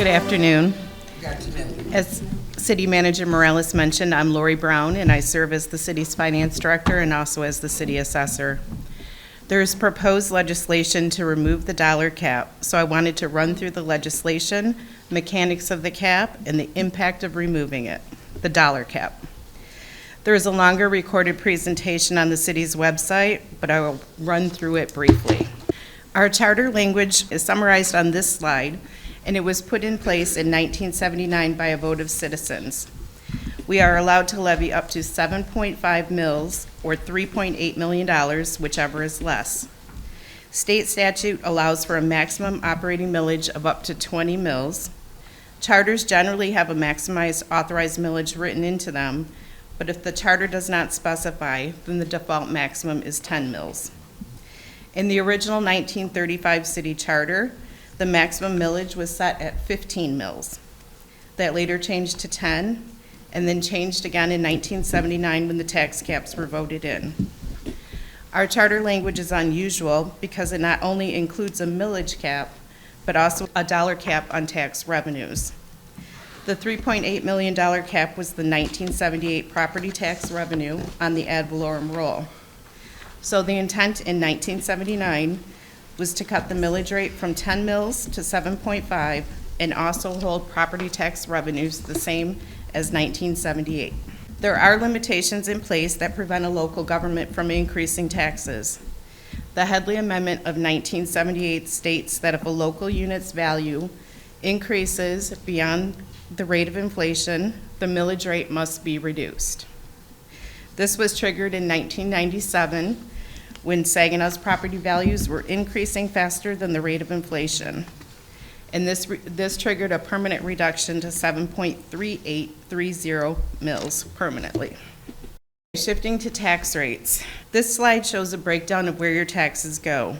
Good afternoon. Good afternoon. As City Manager Morales mentioned, I'm Lori Brown, and I serve as the city's finance director and also as the city assessor. There is proposed legislation to remove the dollar cap, so I wanted to run through the legislation, mechanics of the cap, and the impact of removing it, the dollar cap. There is a longer recorded presentation on the city's website, but I will run through it briefly. Our charter language is summarized on this slide, and it was put in place in 1979 by a vote of citizens. We are allowed to levy up to 7.5 mills or $3.8 million, whichever is less. State statute allows for a maximum operating millage of up to 20 mills. Charters generally have a maximized authorized millage written into them, but if the charter does not specify, then the default maximum is 10 mills. In the original 1935 city charter, the maximum millage was set at 15 mills. That later changed to 10, and then changed again in 1979 when the tax caps were voted in. Our charter language is unusual because it not only includes a millage cap, but also a dollar cap on tax revenues. The $3.8 million cap was the 1978 property tax revenue on the ad valorem roll. So the intent in 1979 was to cut the millage rate from 10 mills to 7.5 and also hold property tax revenues the same as 1978. There are limitations in place that prevent a local government from increasing taxes. The Headley Amendment of 1978 states that if a local unit's value increases beyond the rate of inflation, the millage rate must be reduced. This was triggered in 1997 when Saginaw's property values were increasing faster than the rate of inflation. And this triggered a permanent reduction to 7.3830 mills permanently. Shifting to tax rates. This slide shows a breakdown of where your taxes go.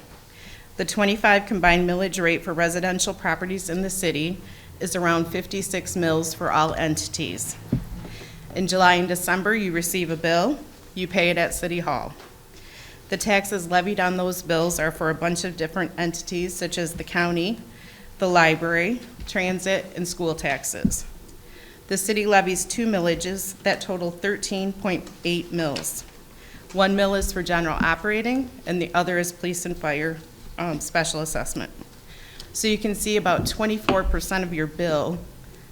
The 25 combined millage rate for residential properties in the city is around 56 mills for all entities. In July and December, you receive a bill, you pay it at City Hall. The taxes levied on those bills are for a bunch of different entities such as the county, the library, transit, and school taxes. The city levies 2 millages that total 13.8 mills. 1 mill is for general operating, and the other is police and fire special assessment. So you can see about 24% of your bill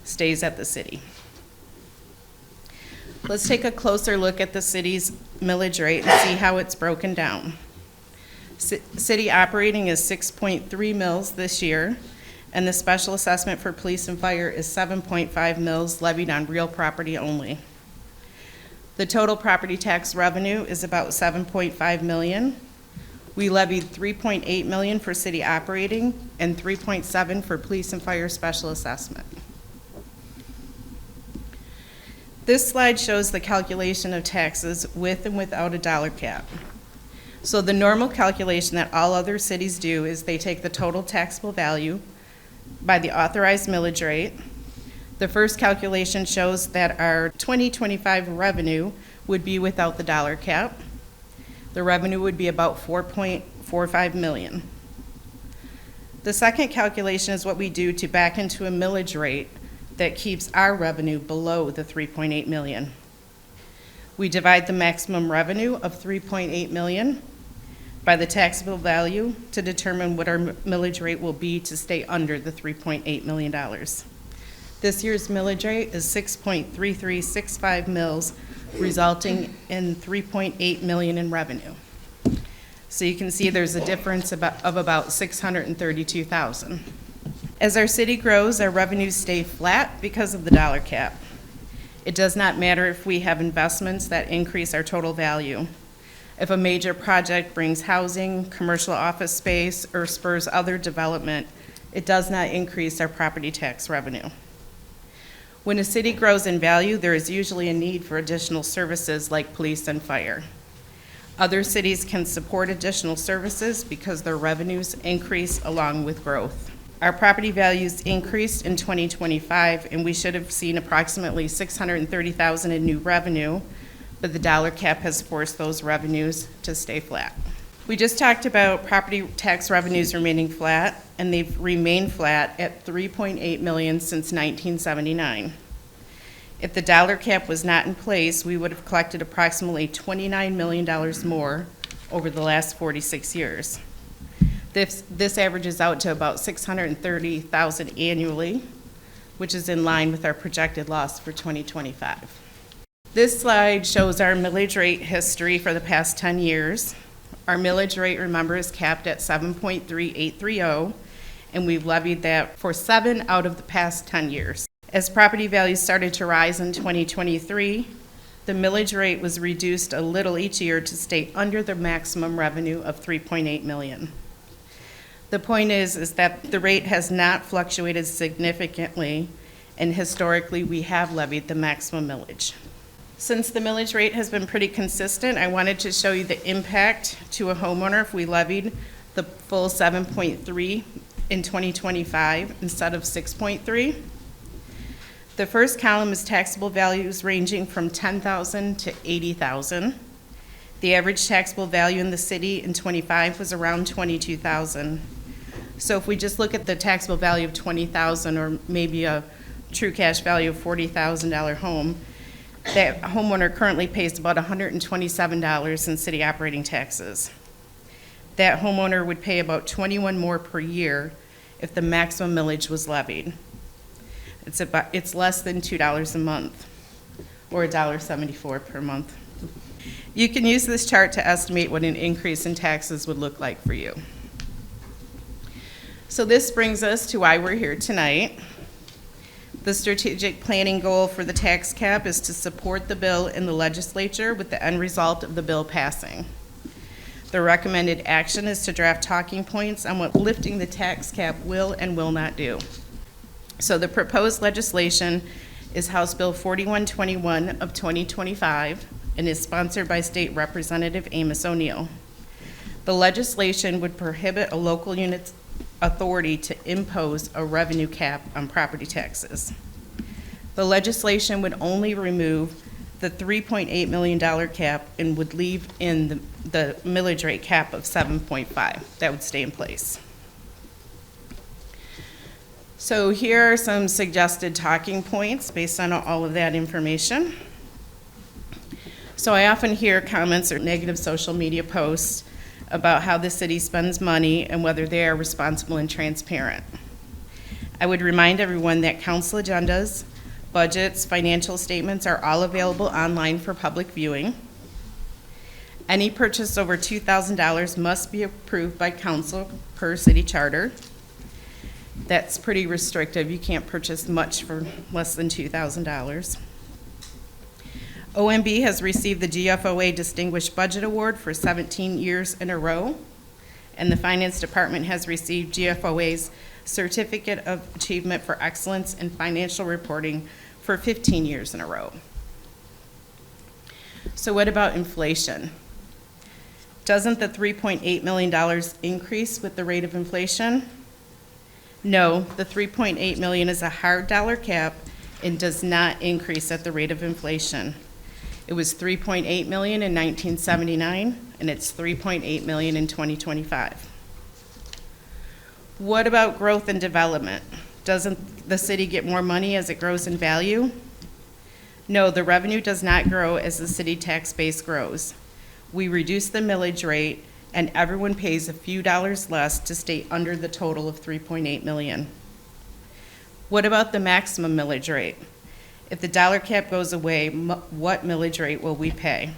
stays at the city. Let's take a closer look at the city's millage rate and see how it's broken down. City operating is 6.3 mills this year, and the special assessment for police and fire is 7.5 mills levied on real property only. The total property tax revenue is about 7.5 million. We levied 3.8 million for city operating and 3.7 for police and fire special assessment. This slide shows the calculation of taxes with and without a dollar cap. So the normal calculation that all other cities do is they take the total taxable value by the authorized millage rate. The first calculation shows that our 2025 revenue would be without the dollar cap. The revenue would be about 4.45 million. The second calculation is what we do to back into a millage rate that keeps our revenue below the 3.8 million. We divide the maximum revenue of 3.8 million by the taxable value to determine what our millage rate will be to stay under the $3.8 million. This year's millage rate is 6.3365 mills, resulting in 3.8 million in revenue. So you can see there's a difference of about 632,000. As our city grows, our revenues stay flat because of the dollar cap. It does not matter if we have investments that increase our total value. If a major project brings housing, commercial office space, or spurs other development, it does not increase our property tax revenue. When a city grows in value, there is usually a need for additional services like police and fire. Other cities can support additional services because their revenues increase along with growth. Our property values increased in 2025, and we should have seen approximately $630,000 in new revenue, but the dollar cap has forced those revenues to stay flat. We just talked about property tax revenues remaining flat, and they've remained flat at $3.8 million since 1979. If the dollar cap was not in place, we would have collected approximately $29 million more over the last 46 years. This averages out to about $630,000 annually, which is in line with our projected loss for 2025. This slide shows our millage rate history for the past 10 years. Our millage rate, remember, is capped at 7.3830, and we've levied that for 7 out of the past 10 years. As property values started to rise in 2023, the millage rate was reduced a little each year to stay under the maximum revenue of $3.8 million. The point is that the rate has not fluctuated significantly, and historically we have levied the maximum millage. Since the millage rate has been pretty consistent, I wanted to show you the impact to a homeowner if we levied the full 7.3 in 2025 instead of 6.3. The first column is taxable values ranging from $10,000 to $80,000. The average taxable value in the city in 25 was around $22,000. So if we just look at the taxable value of $20,000 or maybe a true cash value of $40,000 home, that homeowner currently pays about $127 in city operating taxes. That homeowner would pay about $21 more per year if the maximum millage was levied. It's less than $2 a month, or $1.74 per month. You can use this chart to estimate what an increase in taxes would look like for you. So this brings us to why we're here tonight. The strategic planning goal for the tax cap is to support the bill in the legislature with the end result of the bill passing. The recommended action is to draft talking points on what lifting the tax cap will and will not do. So the proposed legislation is House Bill 4121 of 2025 and is sponsored by State Representative Amos O'Neill. The legislation would prohibit a local unit's authority to impose a revenue cap on property taxes. The legislation would only remove the $3.8 million cap and would leave in the millage rate cap of 7.5. That would stay in place. So here are some suggested talking points based on all of that information. So I often hear comments or negative social media posts about how the city spends money and whether they are responsible and transparent. I would remind everyone that council agendas, budgets, financial statements are all available online for public viewing. Any purchase over $2,000 must be approved by council per city charter. That's pretty restrictive. You can't purchase much for less than $2,000. OMB has received the GFOA Distinguished Budget Award for 17 years in a row, and the Finance Department has received GFOA's Certificate of Achievement for Excellence in Financial Reporting for 15 years in a row. So what about inflation? Doesn't the $3.8 million increase with the rate of inflation? No, the $3.8 million is a hard dollar cap and does not increase at the rate of inflation. It was $3.8 million in 1979, and it's $3.8 million in 2025. What about growth and development? Doesn't the city get more money as it grows in value? No, the revenue does not grow as the city tax base grows. We reduce the millage rate, and everyone pays a few dollars less to stay under the total of $3.8 million. What about the maximum millage rate? If the dollar cap goes away, what millage rate will we pay?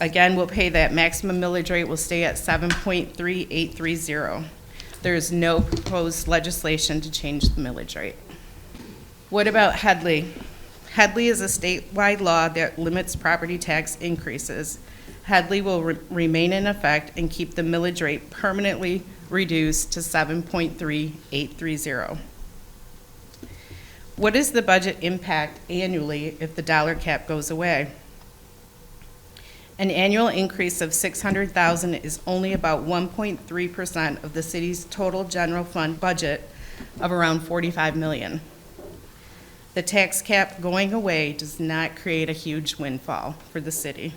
Again, we'll pay that maximum millage rate will stay at 7.3830. There is no proposed legislation to change the millage rate. What about Headley? Headley is a statewide law that limits property tax increases. Headley will remain in effect and keep the millage rate permanently reduced to 7.3830. What is the budget impact annually if the dollar cap goes away? An annual increase of $600,000 is only about 1.3% of the city's total general fund budget of around $45 million. The tax cap going away does not create a huge windfall for the city.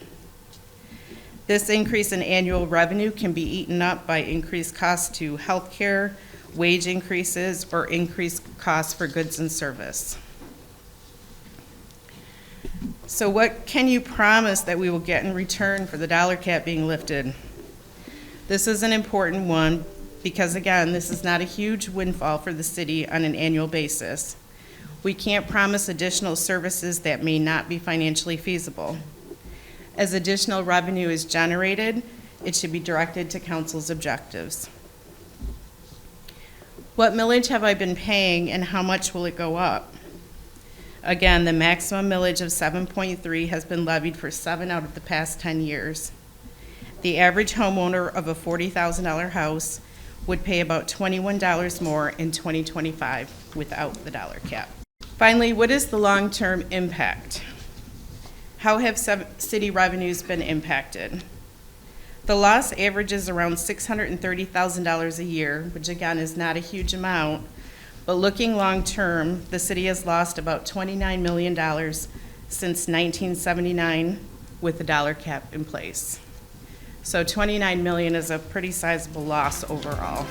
This increase in annual revenue can be eaten up by increased costs to healthcare, wage increases, or increased costs for goods and service. So what can you promise that we will get in return for the dollar cap being lifted? This is an important one because, again, this is not a huge windfall for the city on an annual basis. We can't promise additional services that may not be financially feasible. As additional revenue is generated, it should be directed to council's objectives. What millage have I been paying and how much will it go up? Again, the maximum millage of 7.3 has been levied for 7 out of the past 10 years. The average homeowner of a $40,000 house would pay about $21 more in 2025 without the dollar cap. Finally, what is the long-term impact? How have city revenues been impacted? The loss averages around $630,000 a year, which again is not a huge amount, but looking long-term, the city has lost about $29 million since 1979 with the dollar cap in place. So $29 million is a pretty sizable loss overall.